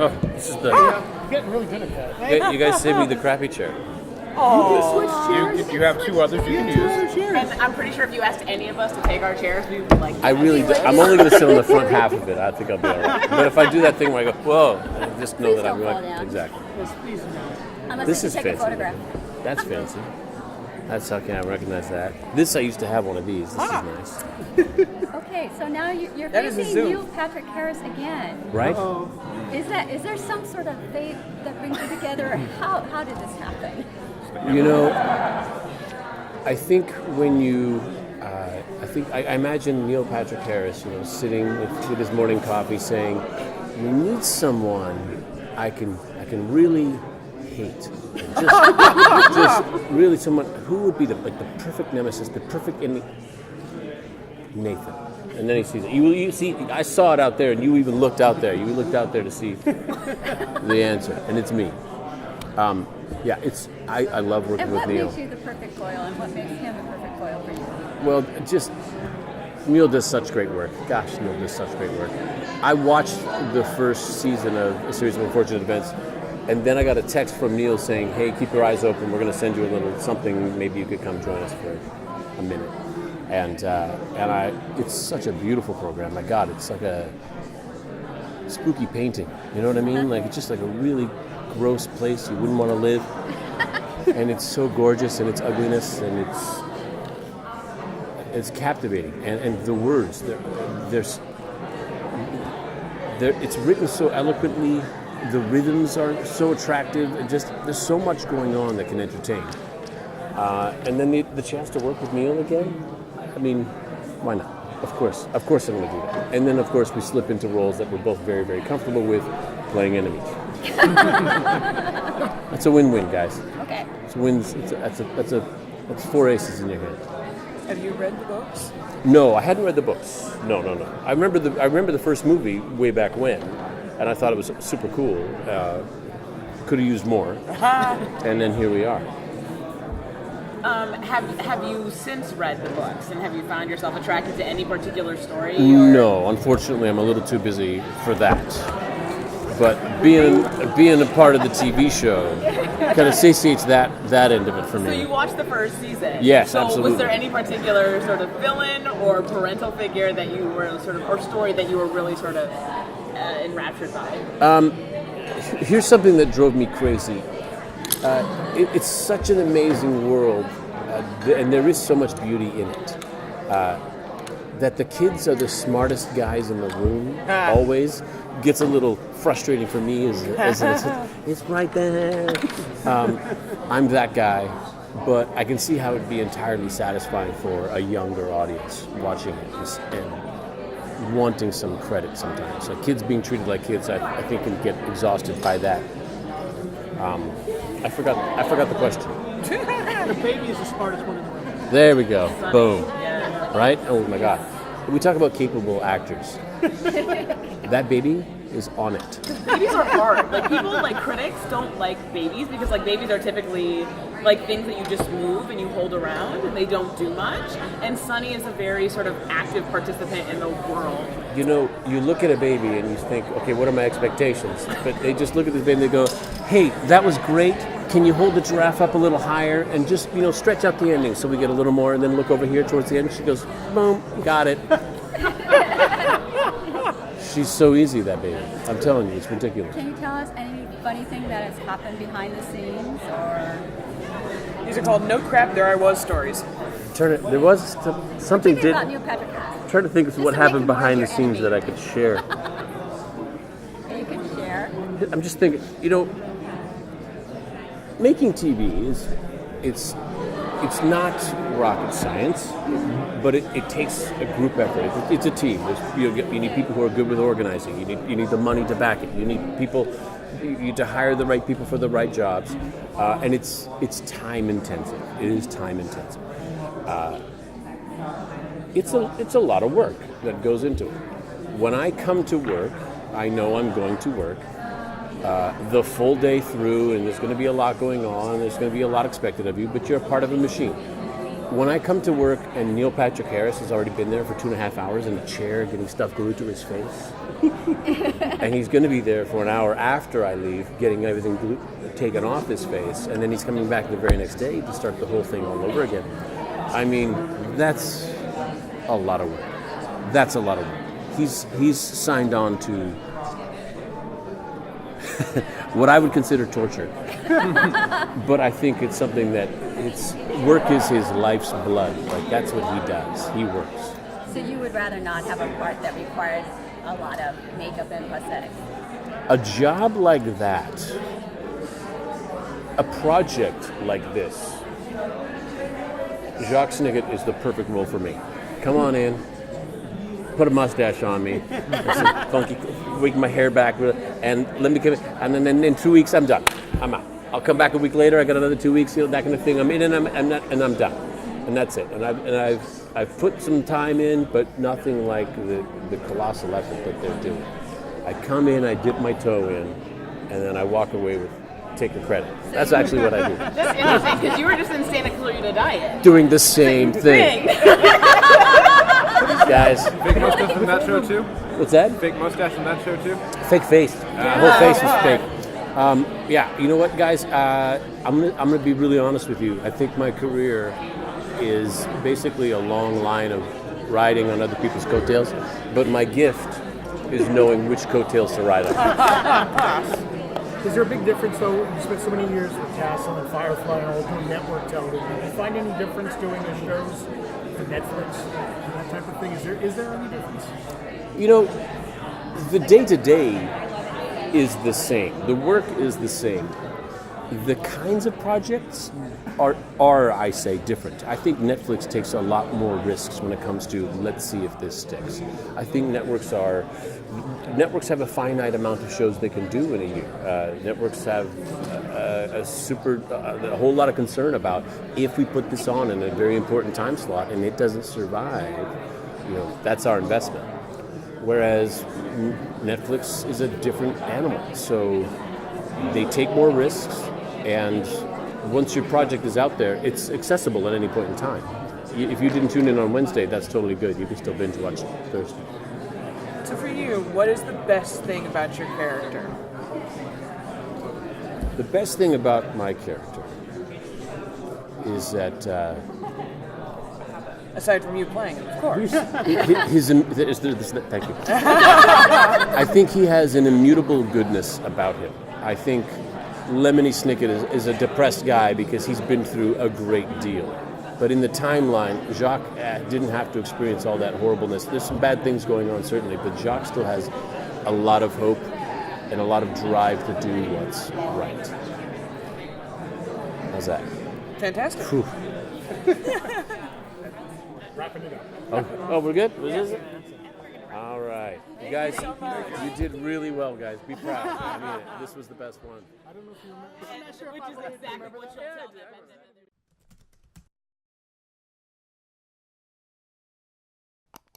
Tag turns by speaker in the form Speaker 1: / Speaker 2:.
Speaker 1: Oh, this is the.
Speaker 2: You're getting really good at that.
Speaker 1: You guys saved me the crappy chair.
Speaker 2: You have two others you can use.
Speaker 3: And I'm pretty sure if you asked any of us to take our chairs, we would like.
Speaker 1: I really do. I'm only going to sit on the front half of it. I think I'll be all right. But if I do that thing where I go, whoa, I just know that I'm going. Exactly. This is fancy.
Speaker 4: Photograph.
Speaker 1: That's fancy. That's how can I recognize that? This I used to have one of these. This is nice.
Speaker 4: Okay, so now you're
Speaker 5: That is a
Speaker 4: facing
Speaker 5: zoom.
Speaker 4: Neil Patrick Harris again.
Speaker 1: Right?
Speaker 4: Is there some sort of fate that brings you together? How did this happen?
Speaker 1: You know, I think when you, I imagine Neil Patrick Harris, sitting with his morning coffee, saying, "We need someone I can really hate, just really someone who would be the perfect nemesis, the perfect enemy." Nathan. And then he sees it. You see, I saw it out there, and you even looked out there. You looked out there to see the answer, and it's me. Yeah, I love working with Neil.
Speaker 4: And what makes you the perfect foil, and what makes him the perfect foil for you?
Speaker 1: Well, just Neil does such great work. Gosh, Neil does such great work. I watched the first season of A Series of Unfortunate Events, and then I got a text from Neil saying, "Hey, keep your eyes open. We're going to send you a little something. Maybe you could come join us for a minute." And it's such a beautiful program. My God, it's like a spooky painting. You know what I mean? Like it's just like a really gross place you wouldn't want to live. And it's so gorgeous in its ugliness, and it's captivating. And the words, it's written so eloquently. The rhythms are so attractive. And just there's so much going on that can entertain. And then the chance to work with Neil again. I mean, why not? Of course I'm going to do that. And then, of course, we slip into roles that we're both very, very comfortable with, playing enemies. That's a win-win, guys.
Speaker 4: Okay.
Speaker 1: It's wins. That's four aces in your hand.
Speaker 5: Have you read the books?
Speaker 1: No, I hadn't read the books. No. I remember the first movie way back when, and I thought it was super cool. Could have used more. And then here we are.
Speaker 3: Have you since read the books, and have you found yourself attracted to any particular story?
Speaker 1: No, unfortunately, I'm a little too busy for that. But being a part of the TV show kind of satiates that end of it for me.
Speaker 3: So you watched the first season?
Speaker 1: Yes,
Speaker 3: so
Speaker 1: absolutely.
Speaker 3: Was there any particular sort of villain or parental figure that you were or story that you were really sort of enraptured by?
Speaker 1: Here's something that drove me crazy. It's such an amazing world, and there is so much beauty in it, that the kids are the smartest guys in the room, always. Gets a little frustrating for me as it's right there. I'm that guy, but I can see how it would be entirely satisfying for a younger audience watching it and wanting some credit sometimes. So kids being treated like kids, I think, can get exhausted by that. I forgot the question.
Speaker 2: The baby is the smartest one in the room.
Speaker 1: There we go.
Speaker 3: Sunny.
Speaker 1: Boom.
Speaker 3: Yeah.
Speaker 1: Right? Oh my God. We talk about capable actors. That baby is on it.
Speaker 3: Babies are hard. Like people, like critics, don't like babies because like babies are typically like things that you just move and you hold around and they don't do much. And Sunny is a very sort of active participant in the world.
Speaker 1: You know, you look at a baby and you think, okay, what are my expectations? But they just look at this baby and they go, hey, that was great. Can you hold the giraffe up a little higher and just, stretch out the ending so we get a little more, and then look over here towards the end. She goes, boom, got it. She's so easy, that baby. I'm telling you, it's ridiculous.
Speaker 4: Can you tell us any funny thing that has happened behind the scenes, or?
Speaker 5: These are called No Crap, There I Was stories.
Speaker 1: There was something.
Speaker 4: Thinking about Neil Patrick Harris.
Speaker 1: I'm trying to think of what happened behind the scenes that I could share.
Speaker 4: That you can share.
Speaker 1: I'm just thinking, making TV it's not rocket science, but it takes a group effort. It's a team. You need people who are good with organizing. You need the money to back it. You need people. You need to hire the right people for the right jobs, and it's time intensive. It is time intensive. It's a lot of work that goes into it. When I come to work, I know I'm going to work the full day through, and there's going to be a lot going on. There's going to be a lot expected of you, but you're a part of a machine. When I come to work and Neil Patrick Harris has already been there for 2.5 hours in a chair getting stuff glued to his face, And he's going to be there for an hour after I leave, getting everything taken off his face, and then he's coming back the very next day to start the whole thing all over again. I mean, that's a lot of work. That's a lot of work. He's signed on to what I would consider torture. But I think it's something that work is his life's blood. Like, that's what he does. He works.
Speaker 4: So you would rather not have a part that requires a lot of makeup and prosthetics?
Speaker 1: A job like that, a project like this, Jacques Snicket is the perfect role for me. Come on in, put a mustache on me, some funky, wig my hair back, and let me come in. And then in 2 weeks, I'm done. I'm out. I'll come back a week later. I got another 2 weeks, that kind of thing. I'm in, and I'm done, and that's it. And I've put some time in, but nothing like the colossal effort that they're doing. I come in, I dip my toe in, and then I walk away with take the credit. That's actually what I do.
Speaker 3: That's interesting because you were just in Santa Clarita Diet.
Speaker 1: Doing the same thing. Guys.
Speaker 6: Fake mustache in that show too?
Speaker 1: What's that?
Speaker 6: Fake mustache in that show too?
Speaker 1: Fake face. The whole face was fake. Yeah, you know what, guys? I'm gonna be really honest with you. I think my career is basically a long line of riding on other people's coattails, but my gift is knowing which coattails to ride on.
Speaker 2: Is there a big difference, though? You spent so many years with Castle and Firefly and all doing network television. Do you find any difference doing the shows for Netflix and that type of thing? Is there any difference?
Speaker 1: You know, the day-to-day is the same. The work is the same. The kinds of projects are, I say, different. I think Netflix takes a lot more risks when it comes to let's see if this sticks. I think networks have a finite amount of shows they can do in a year. Networks have a whole lot of concern about if we put this on in a very important time slot and it doesn't survive, that's our investment. Whereas Netflix is a different animal, so they take more risks, and once your project is out there, it's accessible at any point in time. If you didn't tune in on Wednesday, that's totally good. You can still binge watch it Thursday.
Speaker 5: So for you, what is the best thing about your character?
Speaker 1: The best thing about my character is that
Speaker 5: Aside from you playing it, of course.
Speaker 1: thank you. I think he has an immutable goodness about him. I think Lemony Snicket is a depressed guy because he's been through a great deal. But in the timeline, Jacques didn't have to experience all that horribleness. There's some bad things going on, certainly, but Jacques still has a lot of hope and a lot of drive to do what's right. How's that?
Speaker 5: Fantastic.
Speaker 1: Whew.
Speaker 2: Wrapping it up.
Speaker 1: Oh, we're good? All right. You guys, you did really well, guys. Be proud. I mean it. This was the best one.
Speaker 2: I don't know if you remember.
Speaker 3: Which is exactly what she'll tell them.